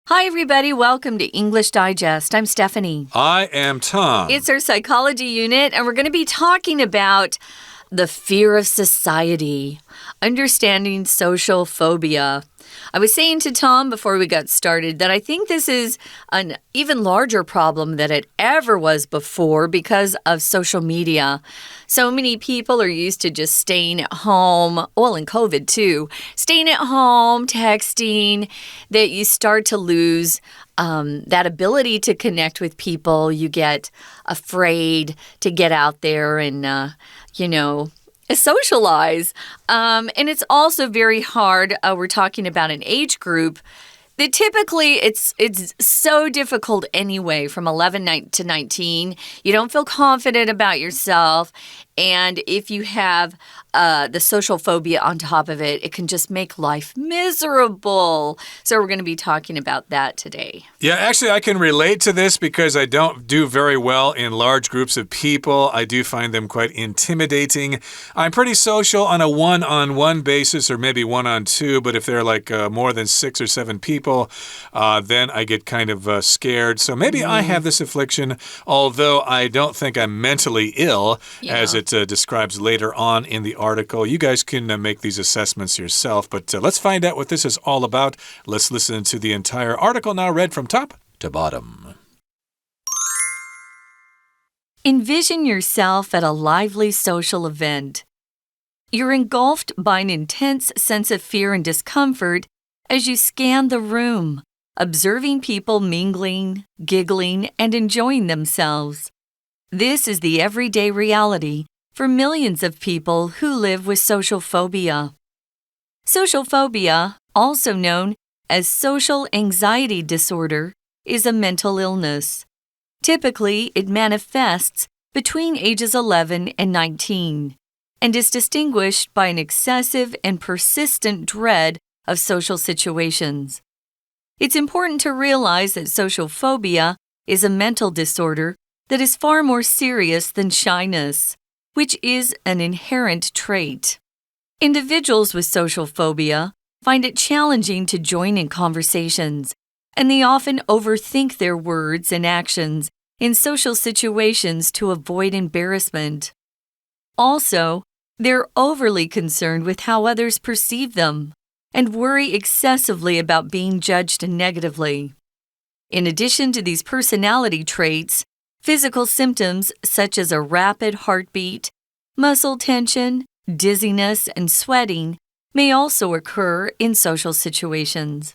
Hi, everybody. Welcome to English Digest. I'm Stephanie. I am Tom. It's our psychology unit, and we're going to be talking about the fear of society, understanding social phobia. I was saying to Tom before we got started that I think this is an even larger problem than it ever was before because of social media. So many people are used to just staying at home, well, in COVID too, staying at home, texting, that you start to lose that ability to connect with people. You get afraid to get out there and, socialize. And it's also very hard. We're talking about an age group that typically it's so difficult anyway from 11 to 19. You don't feel confident about yourself. And if you have the social phobia on top of it, it can just make life miserable. So we're going to be talking about that today. Yeah, actually, I can relate to this because I don't do very well in large groups of people. I do find them quite intimidating. I'm pretty social on a one-on-one basis or maybe one-on-two, but if there are like more than 6 or 7 people, then I get kind of scared. So maybe I have this affliction, although I don't think I'm mentally ill, as it describes later on in the article. You guys can make these assessments yourself, but let's find out what this is all about. Let's listen to the entire article now read from top to bottom. Envision yourself at a lively social event. You're engulfed by an intense sense of fear and discomfort as you scan the room, observing people mingling, giggling, and enjoying themselves. This is the everyday reality for millions of people who live with social phobia. Social phobia, also known as social anxiety disorder, is a mental illness. Typically, it manifests between ages 11 and 19 and is distinguished by an excessive and persistent dread of social situations. It's important to realize that social phobia is a mental disorder that is far more serious than shyness, which is an inherent trait. Individuals with social phobia find it challenging to join in conversations, and they often overthink their words and actions in social situations to avoid embarrassment. Also, they're overly concerned with how others perceive them and worry excessively about being judged negatively. In addition to these personality traits, physical symptoms such as a rapid heartbeat, muscle tension, dizziness, and sweating may also occur in social situations.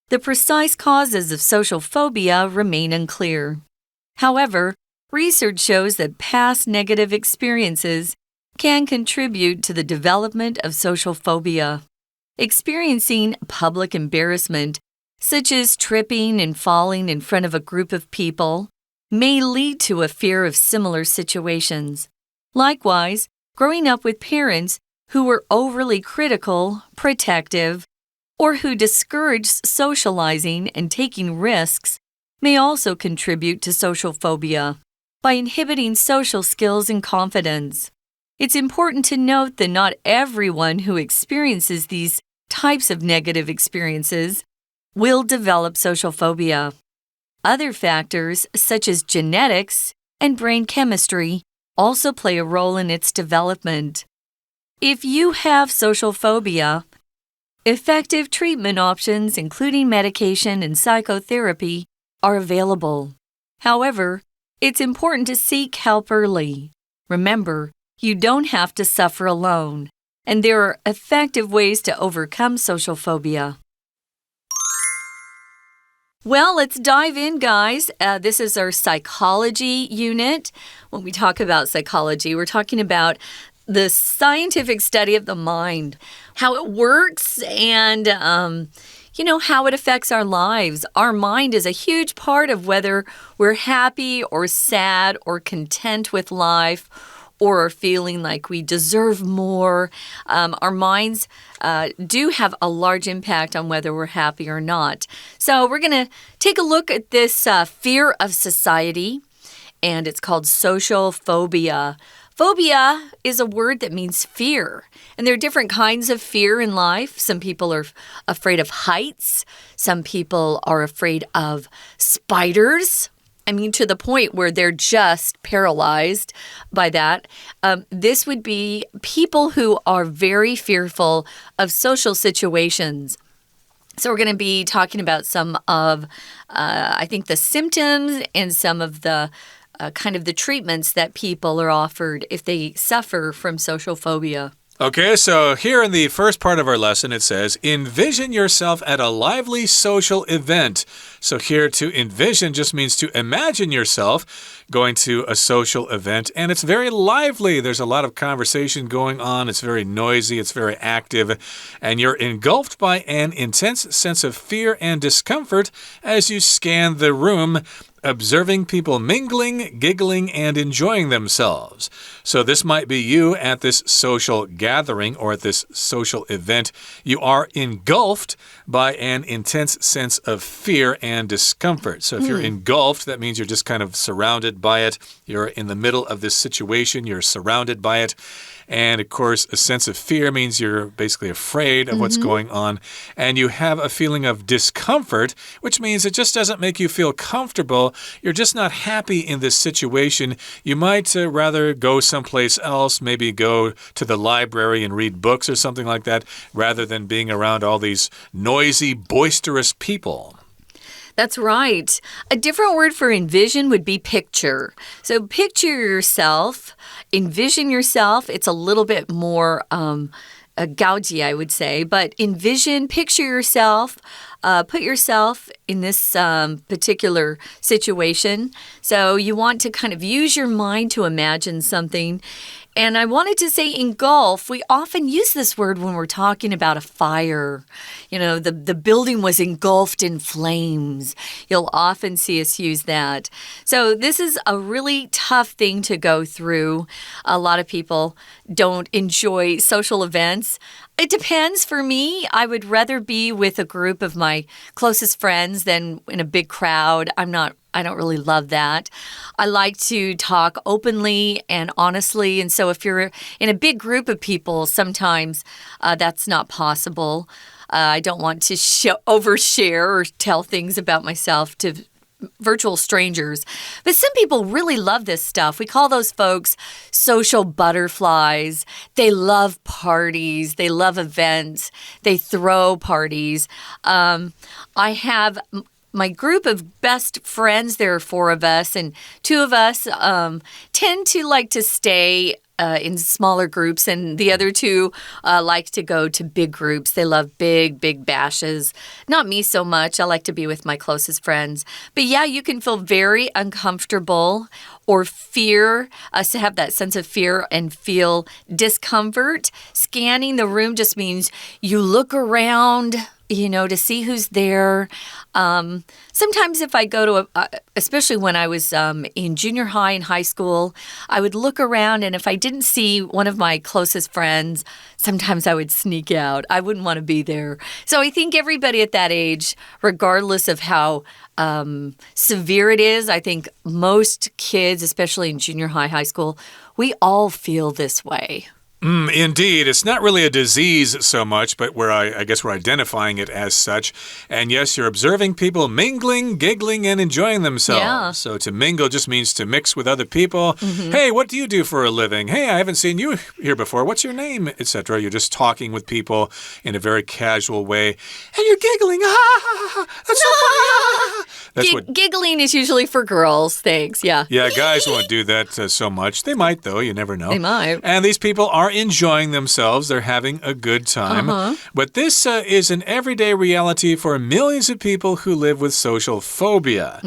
The precise causes of social phobia remain unclear. However, research shows that past negative experiences can contribute to the development of social phobia. Experiencing public embarrassment, such as tripping and falling in front of a group of people, may lead to a fear of similar situations. Likewise, growing up with parents who were overly critical, protective, or who discouraged socializing and taking risks may also contribute to social phobia by inhibiting social skills and confidence. It's important to note that not everyone who experiences these types of negative experiences will develop social phobia. Other factors, such as genetics and brain chemistry, also play a role in its development. If you have social phobia, effective treatment options, including medication and psychotherapy, are available. However, it's important to seek help early. Remember, you don't have to suffer alone, and there are effective ways to overcome social phobia. Well, let's dive in, guys. This is our psychology unit. When we talk about psychology, we're talking about the scientific study of the mind, how it works, and how it affects our lives. Our mind is a huge part of whether we're happy or sad or content with life or feeling like we deserve more. Our minds do have a large impact on whether we're happy or not. So we're going to take a look at this fear of society, and it's called social phobia. Phobia is a word that means fear. And there are different kinds of fear in life. Some people are afraid of heights. Some people are afraid of spiders. I mean, to the point where they're just paralyzed by that. This would be people who are very fearful of social situations. So we're going to be talking about some of, I think, the symptoms and some of the kind of the treatments that people are offered if they suffer from social phobia. Okay, so here in the first part of our lesson, it says, envision yourself at a lively social event. So here to envision just means to imagine yourself going to a social event, and it's very lively. There's a lot of conversation going on. It's very noisy. It's very active, and you're engulfed by an intense sense of fear and discomfort as you scan the room, observing people mingling, giggling, and enjoying themselves. So this might be you at this social gathering or at this social event. You are engulfed by an intense sense of fear and discomfort. So if you're engulfed, that means you're just kind of surrounded by it. You're in the middle of this situation. You're surrounded by it. And, of course, a sense of fear means you're basically afraid of what's going on. And you have a feeling of discomfort, which means it just doesn't make you feel comfortable. You're just not happy in this situation. You might rather go someplace else, maybe go to the library and read books or something like that, rather than being around all these noisy, boisterous people. That's right. A different word for envision would be picture. So picture yourself, envision yourself. It's a little bit more gougy, I would say. But envision, picture yourself, put yourself in this particular situation. So you want to kind of use your mind to imagine something. And I wanted to say engulf. We often use this word when we're talking about a fire. You know, the building was engulfed in flames. You'll often see us use that. So this is a really tough thing to go through. A lot of people don't enjoy social events. It depends. For me, I would rather be with a group of my closest friends than in a big crowd. I don't really love that. I like to talk openly and honestly. And so if you're in a big group of people, sometimes that's not possible. I don't want to overshare or tell things about myself to virtual strangers. But some people really love this stuff. We call those folks social butterflies. They love parties. They love events. They throw parties. I have my group of best friends. There are 4 of us, and 2 of us tend to like to stay in smaller groups, and the other 2 like to go to big groups. They love big bashes. Not me so much. I like to be with my closest friends. But yeah, you can feel very uncomfortable or fear, to have that sense of fear and feel discomfort. Scanning the room just means you look around, you know, to see who's there. Sometimes if I go to, especially when I was in junior high and high school, I would look around, and if I didn't see one of my closest friends, sometimes I would sneak out. I wouldn't want to be there. So I think everybody at that age, regardless of how severe it is, I think most kids, especially in junior high, high school, we all feel this way. Indeed. It's not really a disease so much, but I guess we're identifying it as such. And yes, you're observing people mingling, giggling, and enjoying themselves. Yeah. So to mingle just means to mix with other people. Hey, what do you do for a living? Hey, I haven't seen you here before. What's your name? Etc. You're just talking with people in a very casual way. And you're giggling. That's so funny. That's what Giggling is usually for girls. Thanks. Yeah. Yeah, guys won't do that so much. They might, though. You never know. They might. And these people are enjoying themselves. They're having a good time. But this is an everyday reality for millions of people who live with social phobia.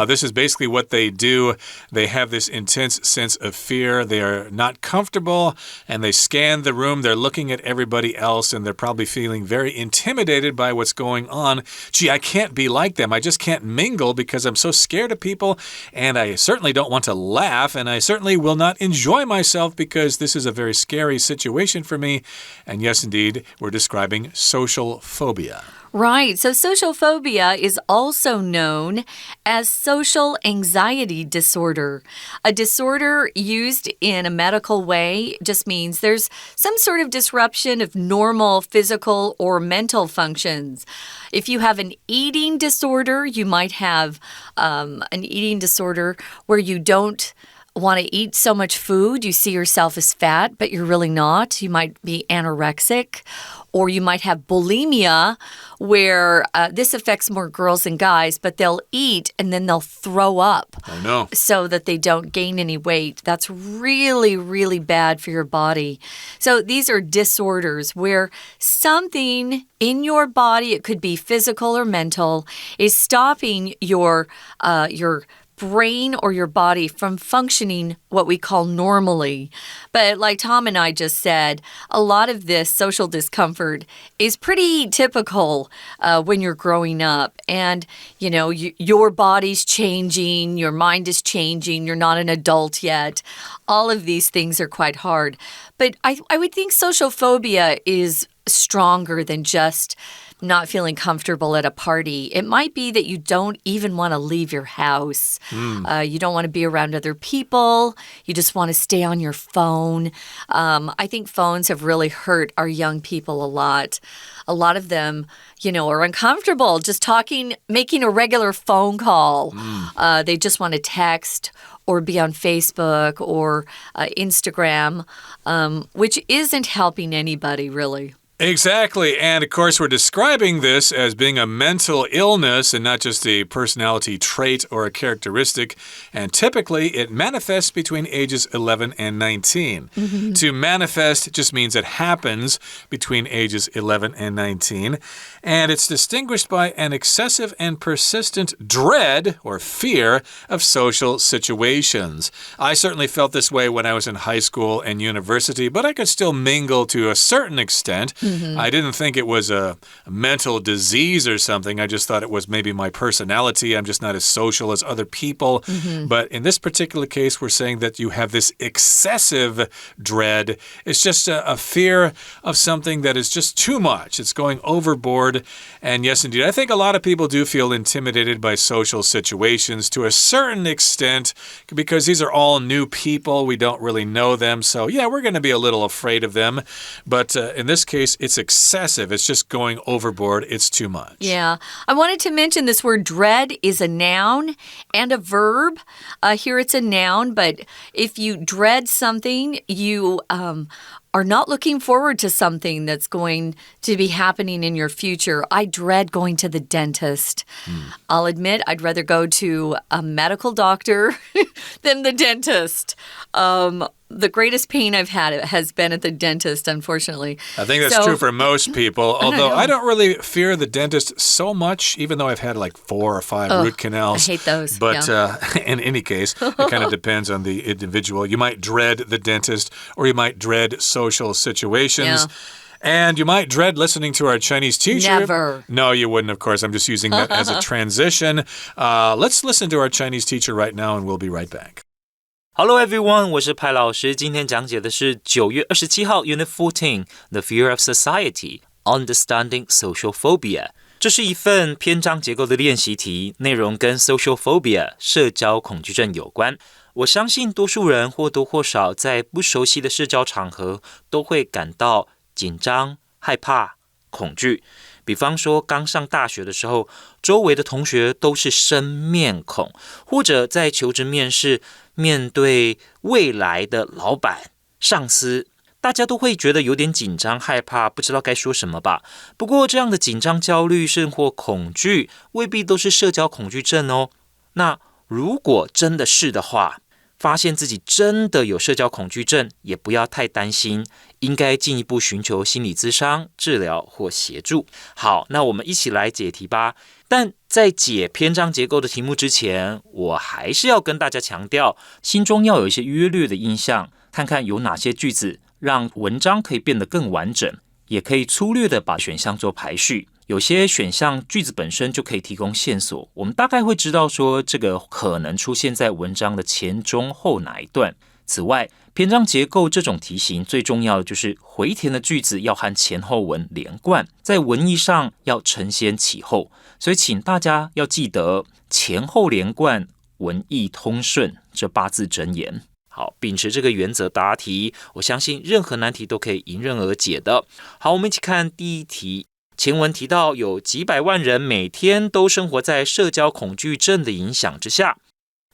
This is basically what they do. They have this intense sense of fear. They are not comfortable, and they scan the room. They're looking at everybody else, and they're probably feeling very intimidated by what's going on. Gee, I can't be like them. I just can't mingle because I'm so scared of people, and I certainly don't want to laugh, and I certainly will not enjoy myself because this is a very scary situation for me. And yes, indeed, we're describing social phobia. Right. So social phobia is also known as social anxiety disorder. A disorder used in a medical way just means there's some sort of disruption of normal physical or mental functions. If you have an eating disorder, you might have an eating disorder where you don't want to eat so much food, you see yourself as fat, but you're really not. You might be anorexic, or you might have bulimia, where this affects more girls than guys, but they'll eat and then they'll throw up. Oh, no. So that they don't gain any weight. That's really, really bad for your body. So these are disorders where something in your body, it could be physical or mental, is stopping your brain or your body from functioning what we call normally. But like Tom and I just said, a lot of this social discomfort is pretty typical when you're growing up. And, you know, your body's changing, your mind is changing, you're not an adult yet. All of these things are quite hard. But I would think social phobia is stronger than just not feeling comfortable at a party. It might be that you don't even want to leave your house. You don't want to be around other people. You just want to stay on your phone. I think phones have really hurt our young people a lot. A lot of them, you know, are uncomfortable just talking, making a regular phone call. They just want to text or be on Facebook or Instagram, which isn't helping anybody, really. Exactly. And of course, we're describing this as being a mental illness and not just a personality trait or a characteristic. And typically, it manifests between ages 11 and 19. To manifest just means it happens between ages 11 and 19. And it's distinguished by an excessive and persistent dread or fear of social situations. I certainly felt this way when I was in high school and university, but I could still mingle to a certain extent. I didn't think it was a mental disease or something. I just thought it was maybe my personality. I'm just not as social as other people. But in this particular case, we're saying that you have this excessive dread. It's just a fear of something that is just too much. It's going overboard. And yes, indeed, I think a lot of people do feel intimidated by social situations to a certain extent because these are all new people. We don't really know them. So yeah, we're going to be a little afraid of them. But in this case, it's excessive. It's just going overboard. It's too much. Yeah. I wanted to mention this word dread is a noun and a verb. Here it's a noun, but if you dread something, you are not looking forward to something that's going to be happening in your future. I dread going to the dentist. I'll admit I'd rather go to a medical doctor than the dentist. The greatest pain I've had has been at the dentist, unfortunately. I think that's true for most people, although I don't really fear the dentist so much, even though I've had like 4 or 5 root canals. I hate those. But in any case, it kind of depends on the individual. You might dread the dentist, or you might dread social situations. And you might dread listening to our Chinese teacher. Never. No, you wouldn't, of course. I'm just using that as a transition. Let's listen to our Chinese teacher right now, and we'll be right back. Hello everyone, 我是派老师。今天讲解的是9月27号 Unit 14 The Fear of Society Understanding Socialphobia。这是一份篇章结构的练习题，内容跟 Socialphobia 社交恐惧症有关。我相信多数人或多或少在不熟悉的社交场合都会感到紧张、害怕、恐惧。比方说刚上大学的时候，周围的同学都是生面孔，或者在求职面试面对未来的老板、上司，大家都会觉得有点紧张、害怕，不知道该说什么吧。不过这样的紧张、焦虑甚或恐惧未必都是社交恐惧症哦。那如果真的是的话，发现自己真的有社交恐惧症，也不要太担心，应该进一步寻求心理咨商、治疗或协助。好，那我们一起来解题吧。但在解篇章结构的题目之前，我还是要跟大家强调，心中要有一些约略的印象，看看有哪些句子让文章可以变得更完整，也可以粗略的把选项做排序。有些选项句子本身就可以提供线索，我们大概会知道说这个可能出现在文章的前中后哪一段。此外，篇章结构这种题型最重要的就是回填的句子要和前后文连贯，在文意上要承先启后，所以请大家要记得前后连贯、文意通顺这8字真言。好，秉持这个原则答题，我相信任何难题都可以迎刃而解的。好，我们一起看第一题。前文提到有几百万人每天都生活在社交恐惧症的影响之下。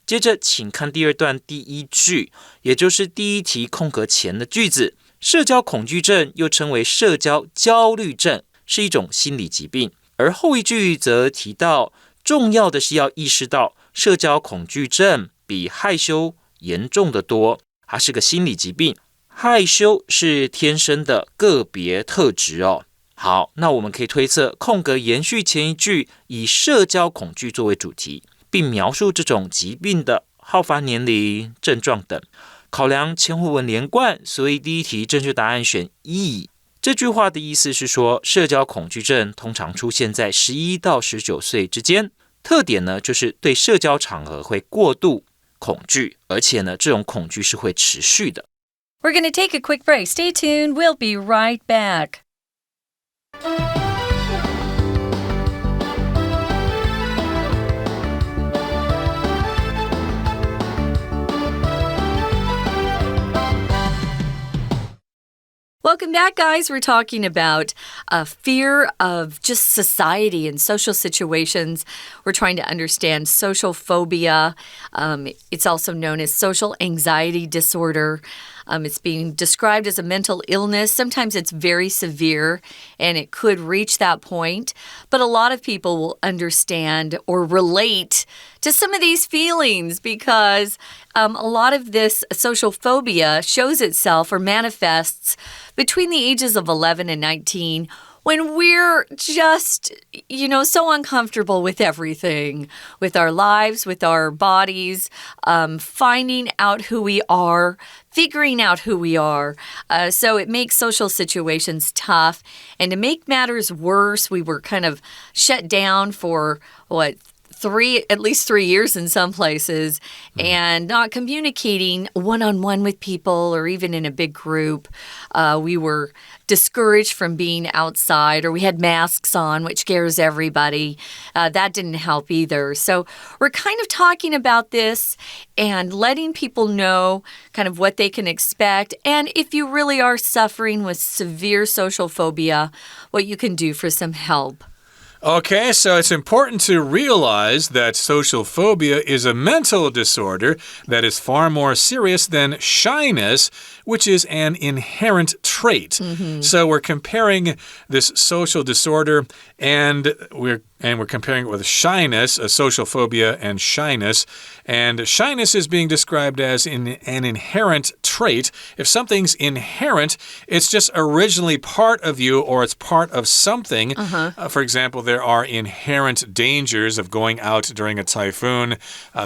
接着请看第二段第一句，也就是第一题空格前的句子。社交恐惧症又称为社交焦虑症，是一种心理疾病。而后一句则提到，重要的是要意识到社交恐惧症比害羞严重得多，它是个心理疾病，害羞是天生的个别特质哦。好，那我们可以推测空格延续前一句，以社交恐惧作为主题，并描述这种疾病的好发年龄、症状等。考量前后文连贯，所以第一题正确答案选 E。 这句话的意思是说，社交恐惧症通常出现在11到19岁之间，特点呢就是对社交场合会过度恐惧，而且呢这种恐惧是会持续的。 We're going to take a quick break. Stay tuned. We'll be right back. Welcome back, guys. We're talking about fear of just society and social situations. We're trying to understand social phobia. It's also known as social anxiety disorder. It's being described as a mental illness. Sometimes it's very severe, and it could reach that point. But a lot of people will understand or relate to some of these feelings because a lot of this social phobia shows itself or manifests between the ages of 11 and 19 when we're just, so uncomfortable with everything, with our lives, with our bodies, finding out who we are, figuring out who we are. So it makes social situations tough. And to make matters worse, we were kind of shut down for, at least 3 years in some places, and not communicating one-on-one with people or even in a big group. We were discouraged from being outside, or we had masks on, which scares everybody. That didn't help either. So we're kind of talking about this and letting people know kind of what they can expect, and if you really are suffering with severe social phobia, what you can do for some help. Okay, so it's important to realize that social phobia is a mental disorder that is far more serious than shyness, which is an inherent trait. So we're comparing this social disorder and we're comparing it with shyness, a social phobia and shyness. And shyness is being described as an inherent trait. If something's inherent, it's just originally part of you or it's part of something. For example, there are inherent dangers of going out during a typhoon.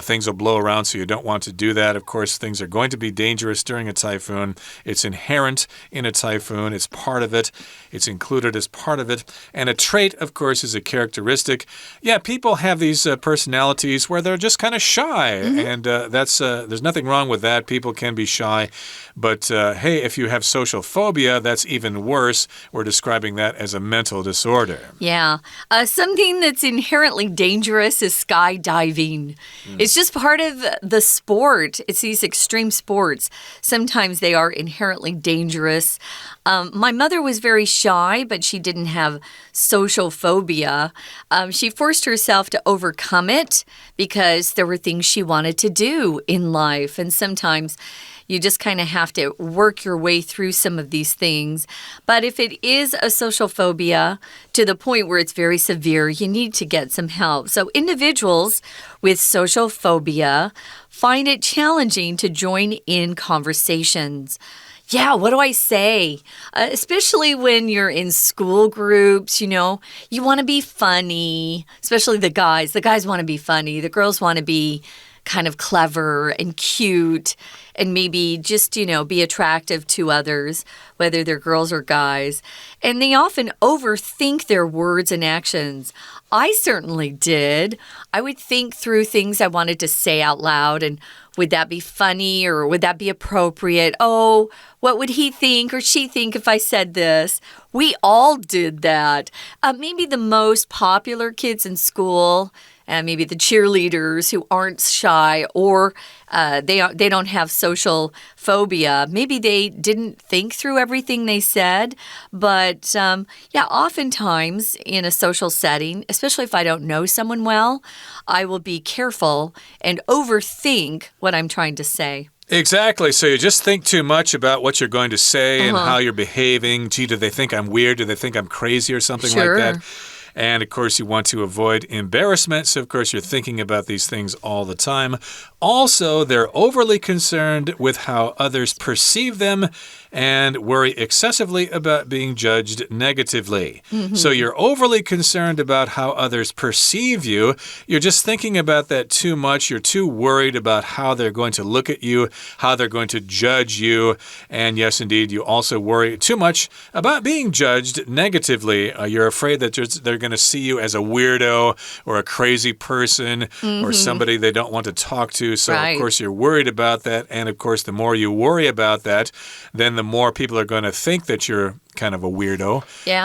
Things will blow around, so you don't want to do that. Of course, things are going to be dangerous during a typhoon. It's inherent in a typhoon. It's part of it. It's included as part of it. And a trait, of course, is a characteristic. Yeah, people have these personalities where they're just kind of shy, and there's nothing wrong with that. People can be shy. But hey, if you have social phobia, that's even worse. We're describing that as a mental disorder. Yeah. Something that's inherently dangerous is skydiving. It's just part of the sport. It's these extreme sports. Sometimes they are inherently dangerous. My mother was very shy, but she didn't have social phobia. She forced herself to overcome it because there were things she wanted to do in life. And sometimes you just kind of have to work your way through some of these things. But if it is a social phobia to the point where it's very severe, you need to get some help. So individuals with social phobia find it challenging to join in conversations. Yeah, what do I say? Especially when you're in school groups, you want to be funny, especially the guys. The guys want to be funny. The girls want to be kind of clever and cute and maybe just, be attractive to others, whether they're girls or guys. And they often overthink their words and actions. I certainly did. I would think through things I wanted to say out loud and would that be funny or would that be appropriate? Oh, what would he think or she think if I said this? We all did that. Maybe the most popular kids in school, maybe the cheerleaders who aren't shy or they don't have social phobia. Maybe they didn't think through everything they said. But yeah, oftentimes in a social setting, especially if I don't know someone well, I will be careful and overthink what I'm trying to say. Exactly. So you just think too much about what you're going to say and how you're behaving. Gee, do they think I'm weird? Do they think I'm crazy or something like that? And, of course, you want to avoid embarrassment. So, of course, you're thinking about these things all the time. Also, they're overly concerned with how others perceive them and worry excessively about being judged negatively. So you're overly concerned about how others perceive you. You're just thinking about that too much. You're too worried about how they're going to look at you, how they're going to judge you. And yes, indeed, you also worry too much about being judged negatively. You're afraid that they're going to see you as a weirdo or a crazy person or somebody they don't want to talk to. So, of course, you're worried about that. And, of course, the more you worry about that, then the more people are going to think that you're kind of a weirdo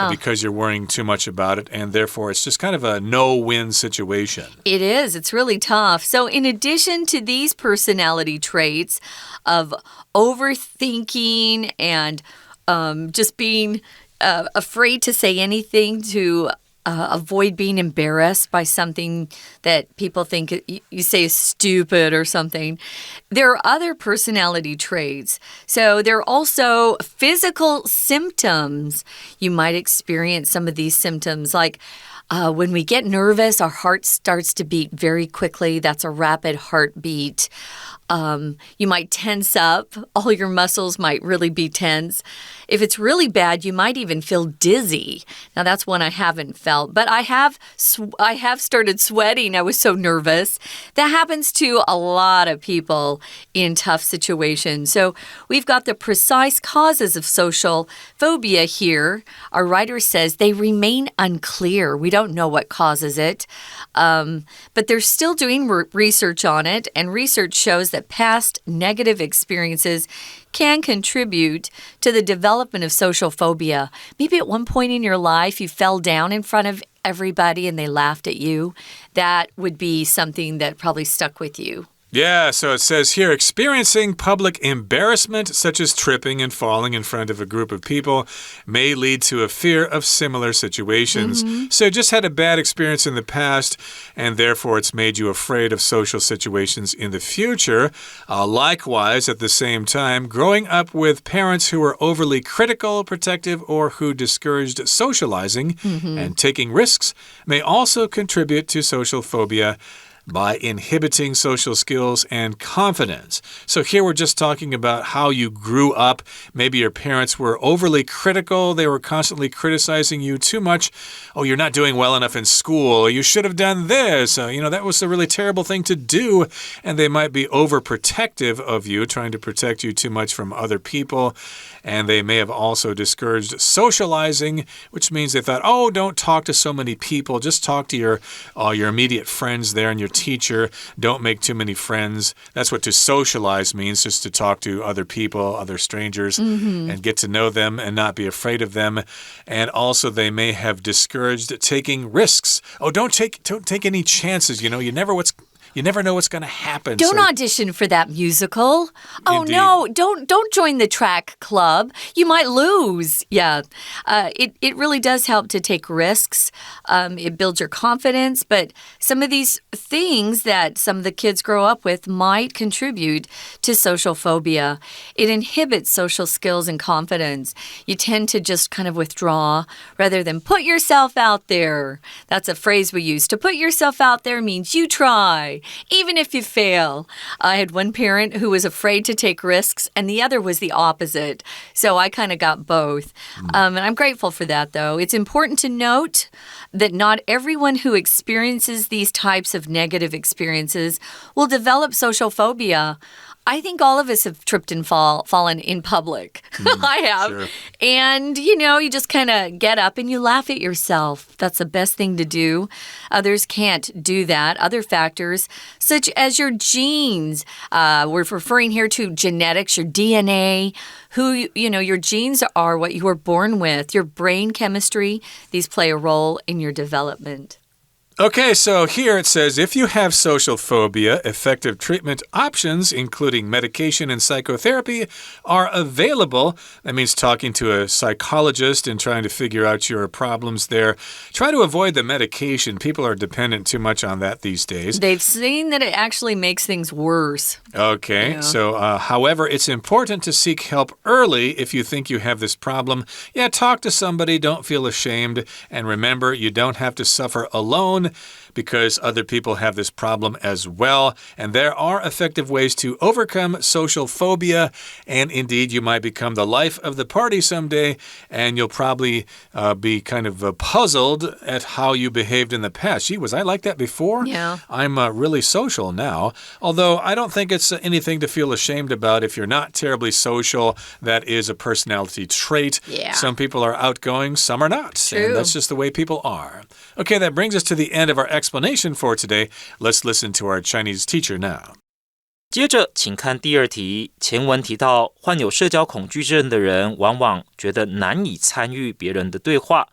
because you're worrying too much about it. And therefore, it's just kind of a no-win situation. It is. It's really tough. So in addition to these personality traits of overthinking and just being afraid to say anything to avoid being embarrassed by something that people think you say is stupid or something. There are other personality traits. So there are also physical symptoms. You might experience some of these symptoms like when we get nervous, our heart starts to beat very quickly. That's a rapid heartbeat. You might tense up. All your muscles might really be tense. If it's really bad, you might even feel dizzy. Now, that's one I haven't felt, but I have started sweating. I was so nervous. That happens to a lot of people in tough situations. So we've got the precise causes of social phobia here. Our writer says they remain unclear. We don't know what causes it, but they're still doing research on it, and research shows that past negative experiences can contribute to the development of social phobia. Maybe at one point in your life you fell down in front of everybody and they laughed at you. That would be something that probably stuck with you. Yeah, so it says here, experiencing public embarrassment, such as tripping and falling in front of a group of people, may lead to a fear of similar situations. So just had a bad experience in the past, and therefore it's made you afraid of social situations in the future. Likewise, at the same time, growing up with parents who were overly critical, protective, or who discouraged socializing and taking risks may also contribute to social phobia by inhibiting social skills and confidence. So here we're just talking about how you grew up. Maybe your parents were overly critical. They were constantly criticizing you too much. Oh, you're not doing well enough in school. You should have done this. That was a really terrible thing to do. And they might be overprotective of you, trying to protect you too much from other people. And they may have also discouraged socializing, which means they thought, oh, don't talk to so many people. Just talk to your immediate friends there and your teacher. Don't make too many friends. That's what to socialize means, just to talk to other people, other strangers, and get to know them and not be afraid of them. And also they may have discouraged taking risks. Oh, don't take any chances. You never know what's going to happen. Don't audition for that musical. Oh, Indeed. No, don't join the track club. You might lose. Yeah, it really does help to take risks. It builds your confidence, but some of these things that some of the kids grow up with might contribute to social phobia. It inhibits social skills and confidence. You tend to just kind of withdraw rather than put yourself out there. That's a phrase we use. To put yourself out there means you try. Even if you fail. I had one parent who was afraid to take risks, and the other was the opposite. So I kind of got both. And I'm grateful for that, though. It's important to note that not everyone who experiences these types of negative experiences will develop social phobia. I think all of us have tripped and fallen in public. I have. Sure. And, you just kind of get up and you laugh at yourself. That's the best thing to do. Others can't do that. Other factors, such as your genes. We're referring here to genetics, your DNA, your genes are what you were born with, your brain chemistry. These play a role in your development. Okay, so here it says, if you have social phobia, effective treatment options, including medication and psychotherapy, are available. That means talking to a psychologist and trying to figure out your problems there. Try to avoid the medication. People are dependent too much on that these days. They've seen that it actually makes things worse. Okay, so however, it's important to seek help early if you think you have this problem. Yeah, talk to somebody. Don't feel ashamed. And remember, you don't have to suffer alone, because other people have this problem as well. And there are effective ways to overcome social phobia. And indeed, you might become the life of the party someday. And you'll probably be kind of puzzled at how you behaved in the past. Gee, was I like that before? Yeah. I'm really social now. Although I don't think it's anything to feel ashamed about. If you're not terribly social, that is a personality trait. Yeah. Some people are outgoing, some are not. True. And that's just the way people are. Okay, that brings us to the end of our explanation for today. Let's listen to our Chinese teacher now. 接着，请看第二题。前文提到，患有社交恐惧症的人往往觉得难以参与别人的对话，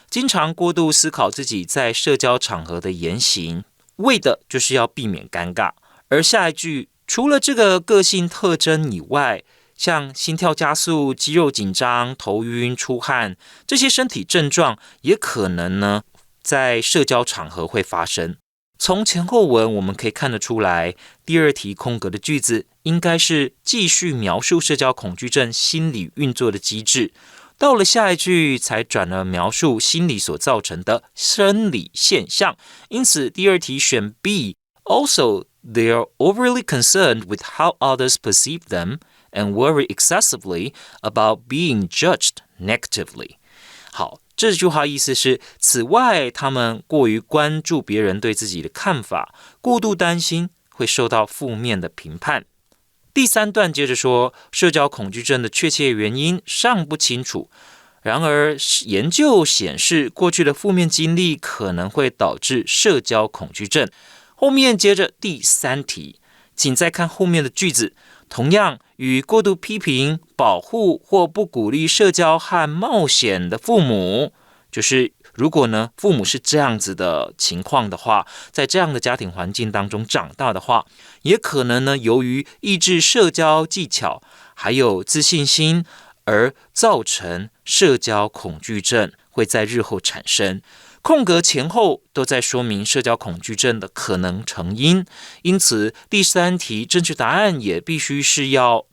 经常过度思考自己在社交场合的言行，为的就是要避免尴尬。而下一句，除了这个个性特征以外，像心跳加速、肌肉紧张、头晕、出汗，这些身体症状也可能呢在社交场合会发生。从前后文我们可以看得出来，第二题空格的句子应该是继续描述社交恐惧症心理运作的机制，到了下一句才转而描述心理所造成的生理现象。因此第二题选 B。 Also, they are overly concerned with how others perceive them and worry excessively about being judged negatively. 好，这句话意思是，此外，他们过于关注别人对自己的看法，过度担心会受到负面的评判。第三段接着说，社交恐惧症的确切原因尚不清楚，然而研究显示，过去的负面经历可能会导致社交恐惧症。后面接着第三题，请再看后面的句子，同样与过度批评、保护或不鼓励社交和冒险的父母，就是如果呢父母是这样子的情况的话，在这样的家庭环境当中长大的话，也可能呢由于抑制社交技巧还有自信心而造成社交恐惧症会在日后产生。空格前后都在说明社交恐惧症的可能成因，因此第三题正确答案也必须要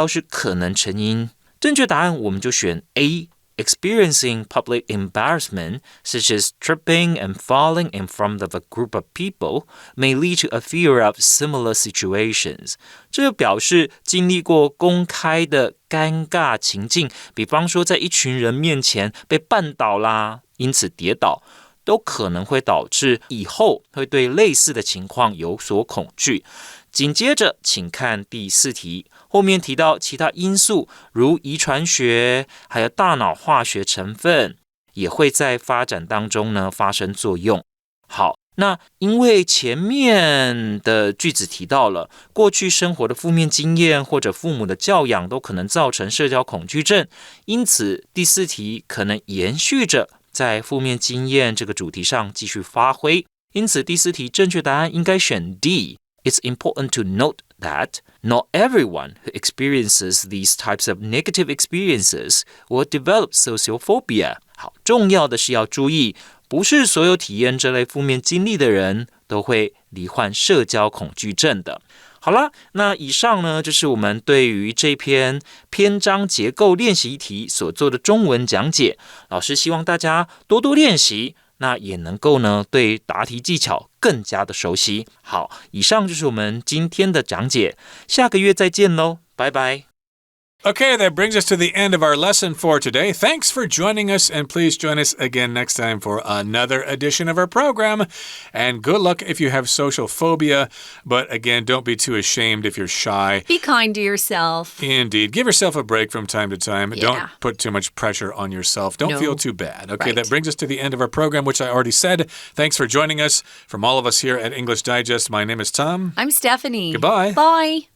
是可能成因。正确答案我们就选 A。 Experiencing public embarrassment, such as tripping and falling in front of a group of people, may lead to a fear of similar situations. 这表示经历过公开的尴尬情境，比方说在一群人面前被绊倒啦，因此跌倒，都可能会导致以后会对类似的情况有所恐惧。紧接着请看第四题，后面提到其他因素，如遗传学还有大脑化学成分也会在发展当中呢发生作用。好，那因为前面的句子提到了过去生活的负面经验或者父母的教养都可能造成社交恐惧症，因此第四题可能延续着在负面经验这个主题上继续发挥，因此第四题正确答案应该选 D。It's important to note that not everyone who experiences these types of negative experiences will develop socialphobia. 好，重要的是要注意，不是所有体验这类负面经历的人都会罹患社交恐惧症的。好了，那以上呢就是我们对于这篇篇章结构练习题所做的中文讲解。老师希望大家多多练习，那也能够呢对答题技巧更加的熟悉。好，以上就是我们今天的讲解，下个月再见喽，拜拜。Okay, that brings us to the end of our lesson for today. Thanks for joining us, and please join us again next time for another edition of our program. And good luck if you have social phobia, but again, don't be too ashamed if you're shy. Be kind to yourself. Indeed. Give yourself a break from time to time. Yeah. Don't put too much pressure on yourself. Don't feel too bad. Okay, right. That brings us to the end of our program, which I already said. Thanks for joining us. From all of us here at English Digest, my name is Tom. I'm Stephanie. Goodbye. Bye.